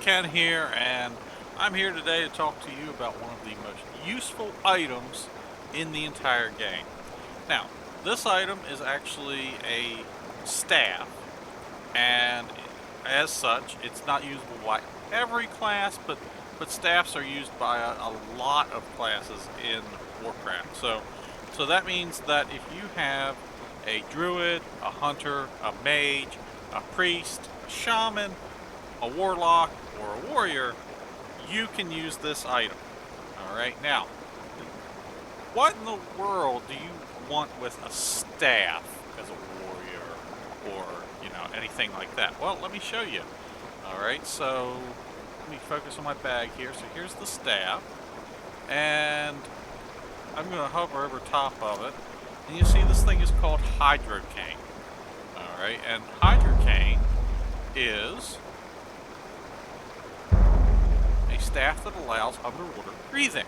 Hydrocane here, and I'm here today to talk to you about one of the most useful items in the entire game. Now, this item is actually a staff, and as such, it's not usable by every class, but staffs are used by a lot of classes in Warcraft. So that means that if you have a druid, a hunter, a mage, a priest, a shaman, a warlock, or a warrior, you can use this item. Alright, now, what in the world do you want with a staff as a warrior, or, anything like that? Well, let me show you. Alright, so, let me focus on my bag here. So here's the staff, and I'm going to hover over top of it, and you see this thing is called Hydrocane. Alright, and Hydrocane is a staff that allows underwater breathing.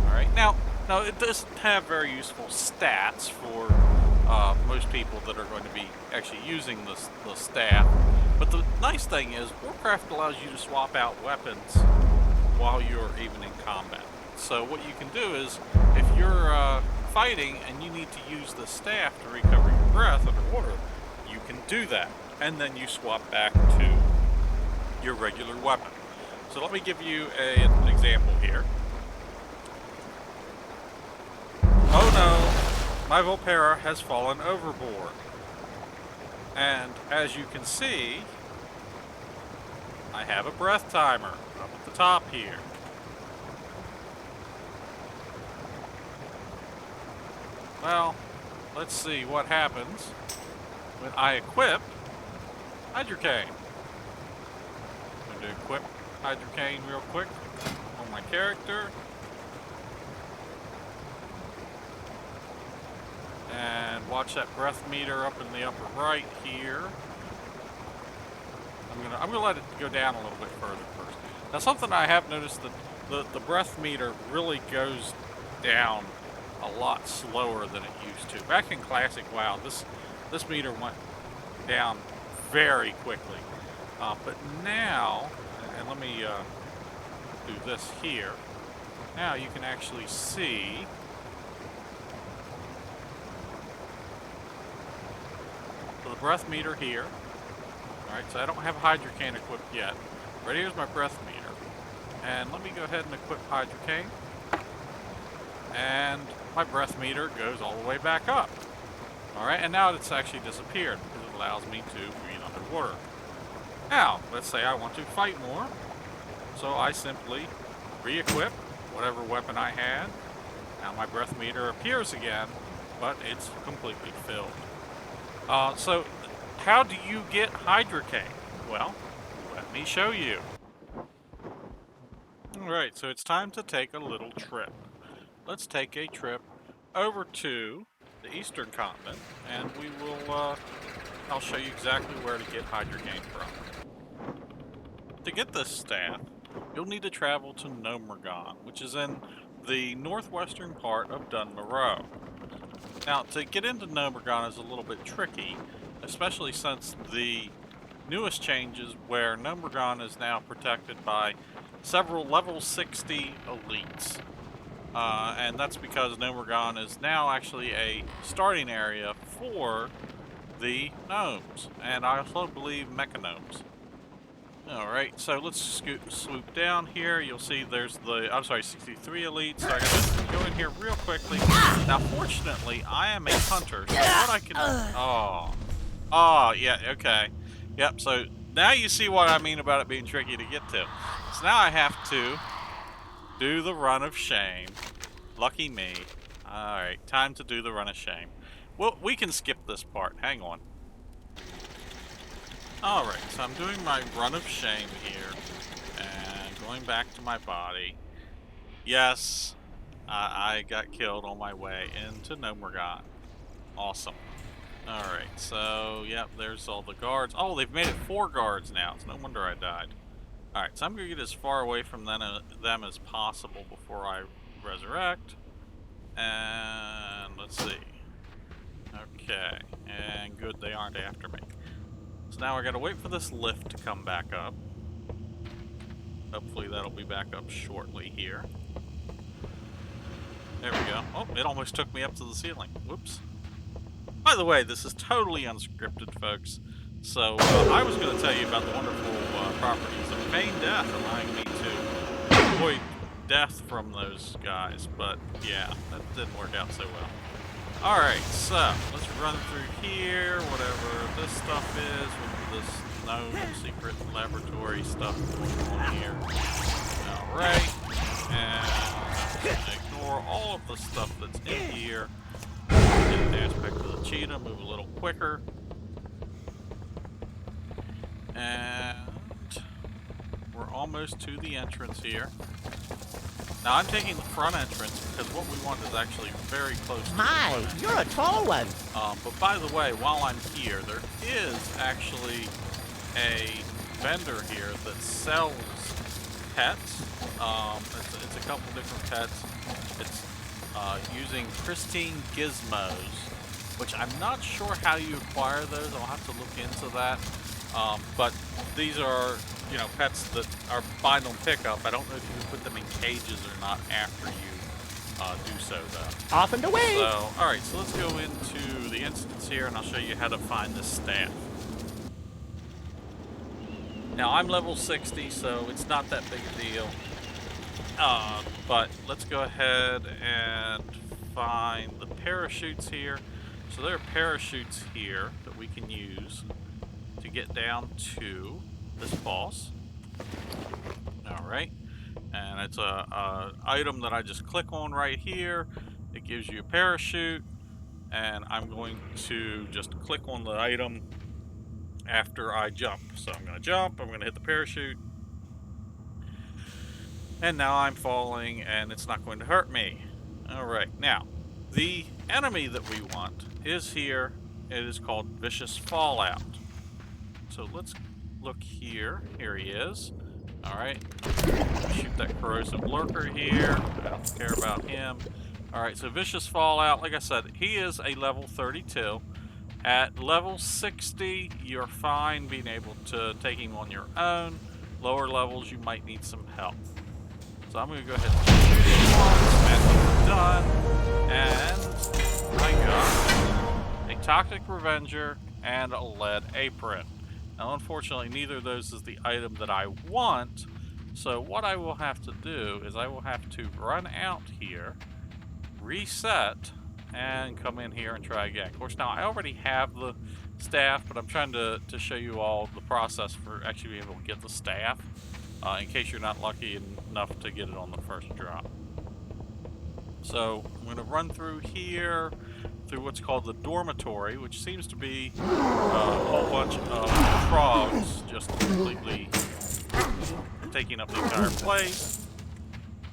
Alright, now it doesn't have very useful stats for most people that are going to be actually using the staff, but the nice thing is Warcraft allows you to swap out weapons while you're even in combat. So what you can do is, if you're fighting and you need to use the staff to recover your breath underwater, you can do that, and then you swap back to your regular weapon. So let me give you an example here. Oh no, my Volpera has fallen overboard. And as you can see, I have a breath timer up at the top here. Well, let's see what happens when I equip Hydrocane. I'm going to equip Hydrocane real quick on my character. And watch that breath meter up in the upper right here. I'm gonna let it go down a little bit further first. Now, something I have noticed, that the breath meter really goes down a lot slower than it used to. Back in Classic WoW, this meter went down very quickly. But now, and let me do this here. Now you can actually see the breath meter here. Alright, so I don't have Hydrocane equipped yet. Right here's my breath meter. And let me go ahead and equip Hydrocane. And my breath meter goes all the way back up. Alright, and now it's actually disappeared because it allows me to breathe underwater. Now, let's say I want to fight more. So I simply re-equip whatever weapon I had. Now my breath meter appears again, but it's completely filled. So how do you get Hydrocane? Well, let me show you. Alright, so it's time to take a little trip. Let's take a trip over to the Eastern continent, and we will, I'll show you exactly where to get Hydrocane from. To get this staff, you'll need to travel to Nomergon, which is in the northwestern part of Dunmorrow. Now, to get into Nomergon is a little bit tricky, especially since the newest changes where Nomergon is now protected by several level 60 elites. And that's because Nomergon is now actually a starting area for the gnomes, and I also believe mechagnomes. Alright, so let's swoop down here. You'll see there's 63 elites, so I gotta go in here real quickly. Now, fortunately, I am a hunter, so what I can... Oh, yeah, okay. Yep, so now you see what I mean about it being tricky to get to. So now I have to do the run of shame. Lucky me. Alright, time to do the run of shame. Well, we can skip this part. Hang on. Alright, so I'm doing my run of shame here, and going back to my body. Yes, I got killed on my way into Nomergon. Awesome. Alright, so, yep, there's all the guards. Oh, they've made it 4 guards now. It's no wonder I died. Alright, so I'm going to get as far away from them as possible before I resurrect. And let's see. Okay, and good, they aren't after me. So now I gotta wait for this lift to come back up. Hopefully that'll be back up shortly here. There we go. Oh, it almost took me up to the ceiling. Whoops. By the way, this is totally unscripted, folks. So I was going to tell you about the wonderful properties of feign death, allowing me to avoid death from those guys. But yeah, that didn't work out so well. Alright, so let's run through here, whatever this stuff is, with this known secret laboratory stuff going on here. Alright, and ignore all of the stuff that's in here. Get an aspect of the cheetah, move a little quicker. And we're almost to the entrance here. Now I'm taking the front entrance because what we want is actually very close to Hi, the front. you're a tall one. But by the way, while I'm here, there is actually a vendor here that sells pets. It's a couple different pets. It's using pristine gizmos, which I'm not sure how you acquire those. I'll have to look into that. But these are, you know, pets that are bind on pickup. I don't know if you can put them in cages or not after you do so, though. Off and away. So, alright, so let's go into the instance here, and I'll show you how to find this staff. Now, I'm level 60, so it's not that big a deal. But let's go ahead and find the parachutes here. So there are parachutes here that we can use to get down to this boss. Alright, and it's a item that I just click on right here. It gives you a parachute, and I'm going to just click on the item after I jump. So I'm going to jump, I'm going to hit the parachute, and now I'm falling, and it's not going to hurt me. Alright, now, the enemy that we want is here. It is called Vicious Fallout. So let's look here. Here he is. Alright. Shoot that corrosive lurker here. I don't care about him. Alright, so Vicious Fallout, like I said, he is a level 32. At level 60, you're fine being able to take him on your own. Lower levels, you might need some help. So I'm going to go ahead and shoot him once, and he's done. And I got a Toxic Revenger and a Lead Apron. Now, unfortunately, neither of those is the item that I want. So what I will have to do is I will have to run out here, reset, and come in here and try again. Of course, now I already have the staff, but I'm trying to show you all the process for actually being able to get the staff, in case you're not lucky enough to get it on the first drop. So I'm going to run through here, through what's called the dormitory, which seems to be a whole bunch of frogs just completely taking up the entire place.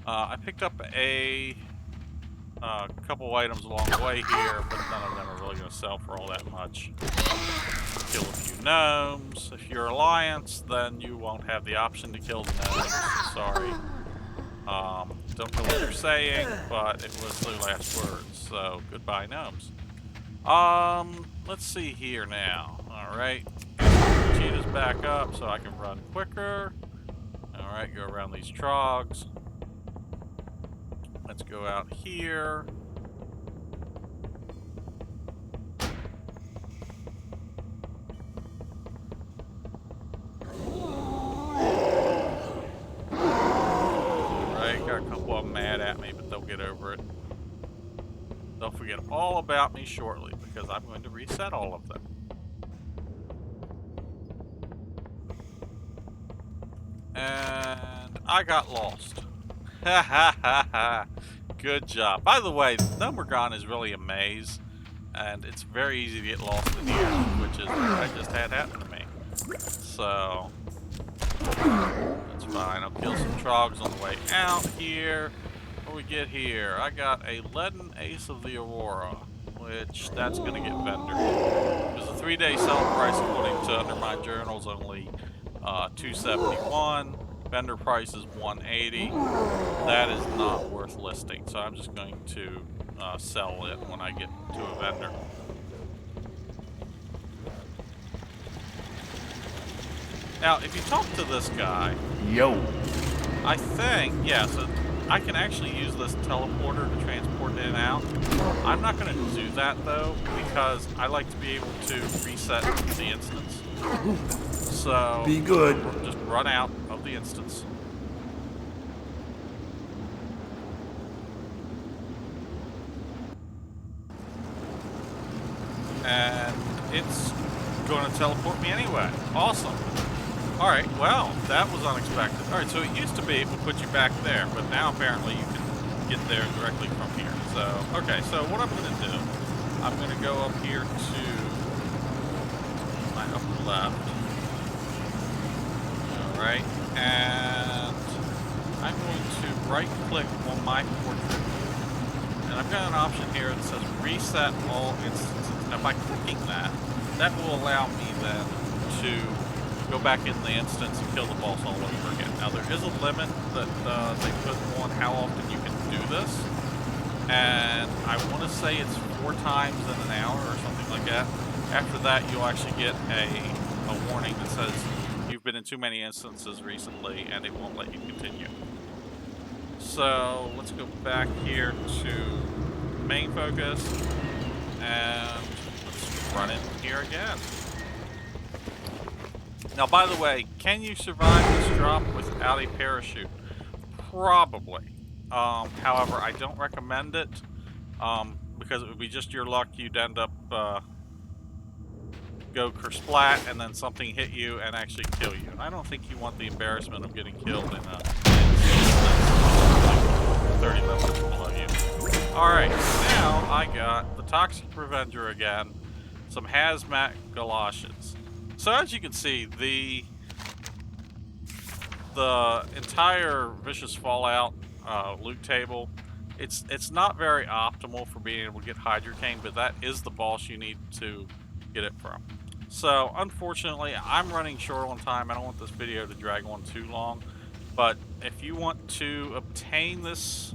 I picked up a couple items along the way here, but none of them are really going to sell for all that much. Kill a few gnomes. If you're Alliance, then you won't have the option to kill the gnomes. Sorry. Don't know what you're saying, but it was the last words, so goodbye gnomes. Let's see here now. Alright. Cheetah's back up so I can run quicker. Alright, go around these trogs. Let's go out here. Alright, got a couple of them mad at me, but they'll get over it. They'll forget all about me shortly because I'm going to reset all of them. And I got lost. Ha ha ha ha. Good job. By the way, Hydrocane is really a maze, and it's very easy to get lost in here, which is what I just had happen to me. So, that's fine. I'll kill some trogs on the way out here. What do we get here? I got a Leaden Ace of the Aurora, which that's going to get vendored. Because the 3-day selling price, according to Undermine Journal, is only $271. Vendor price is $180. That is not worth listing, so I'm just going to sell it when I get to a vendor. Now, if you talk to this guy, Yo. I think, yeah, so I can actually use this teleporter to transport in and out. I'm not going to do that, though, because I like to be able to reset the instance. So, Be good. just run out of the instance. And it's going to teleport me anyway. Awesome. Alright, well, that was unexpected. Alright, so it used to be it would put you back there, but now apparently you can get there directly from here. So, okay, so what I'm going to do, I'm going to go up here to my upper left. Alright, and I'm going to right-click on my portrait. And I've got an option here that says reset all instances. Now by clicking that, that will allow me then to go back in the instance and kill the boss all over again. Now there is a limit that they put on how often you can do this. And I want to say it's 4 times in an hour or something like that. After that, you'll actually get a warning that says you've been in too many instances recently and it won't let you continue. So let's go back here to main focus and let's run in here again. Now, by the way, can you survive this drop without a parachute? Probably. However, I don't recommend it because it would be just your luck. You'd end up go kersplat and then something hit you and actually kill you. And I don't think you want the embarrassment of getting killed in a 30 levels below you. Alright, now I got the Toxic Revenger again, some hazmat galoshes. So as you can see, the entire Vicious Fallout loot table, it's not very optimal for being able to get Hydrocane, but that is the boss you need to get it from. So unfortunately, I'm running short on time. I don't want this video to drag on too long, but if you want to obtain this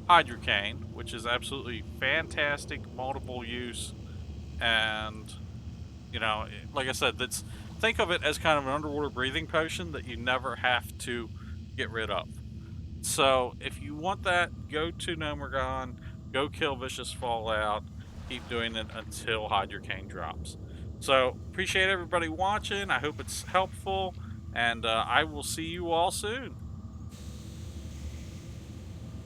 Hydrocane, which is absolutely fantastic, multiple use, and you know, like I said, think of it as kind of an underwater breathing potion that you never have to get rid of. So if you want that, go to Nomergon, go kill Vicious Fallout, keep doing it until Hydrocane drops. So appreciate everybody watching. I hope it's helpful, and I will see you all soon.